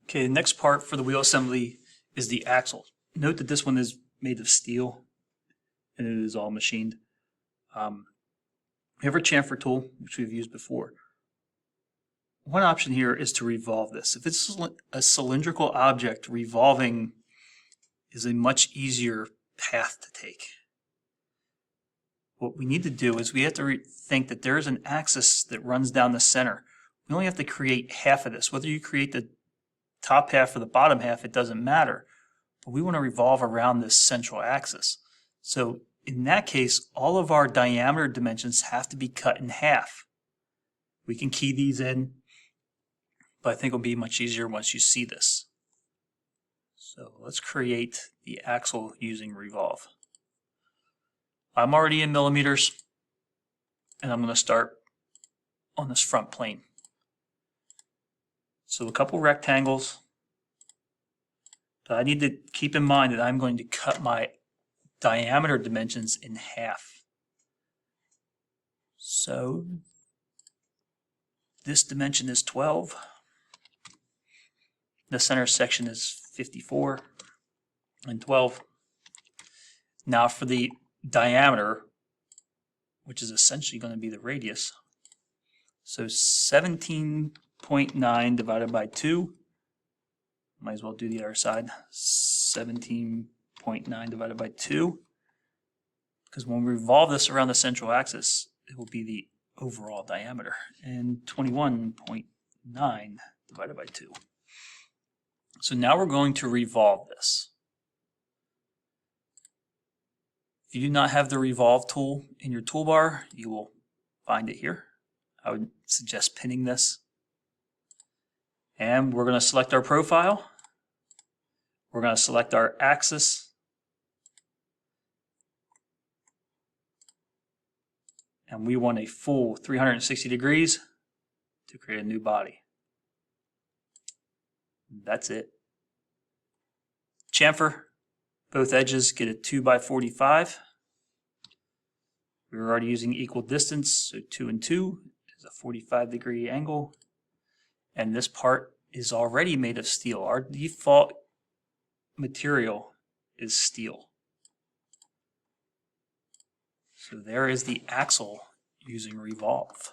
Okay, the next part for the wheel assembly is the axle. Note that this one is made of steel and it is all machined. We have our chamfer tool, which we've used before. One option here is to revolve this. If it's a cylindrical object, revolving is a much easier path to take. What we need to do is we have to think that there is an axis that runs down the center. We only have to create half of this. Whether you create the top half or the bottom half, it doesn't matter. But we want to revolve around this central axis. So in that case, all of our diameter dimensions have to be cut in half. We can key these in, but I think it'll be much easier once you see this. So let's create the axle using revolve. I'm already in millimeters, and I'm going to start on this front plane. So a couple rectangles. But I need to keep in mind that I'm going to cut my diameter dimensions in half. So this dimension is 12. The center section is 54 and 12. Now for the diameter, which is essentially going to be the radius. So 17.9 divided by 2. Might as well do the other side. 17.9 divided by 2. Because when we revolve this around the central axis, it will be the overall diameter. And 21.9 divided by 2. So now we're going to revolve this. If you do not have the revolve tool in your toolbar, you will find it here. I would suggest pinning this. And we're going to select our profile. We're going to select our axis. And we want a full 360 degrees to create a new body. That's it. Chamfer, both edges get a 2x45. We're already using equal distance, so 2 and 2 is a 45-degree angle. And this part is already made of steel. Our default material is steel. So there is the axle using revolve.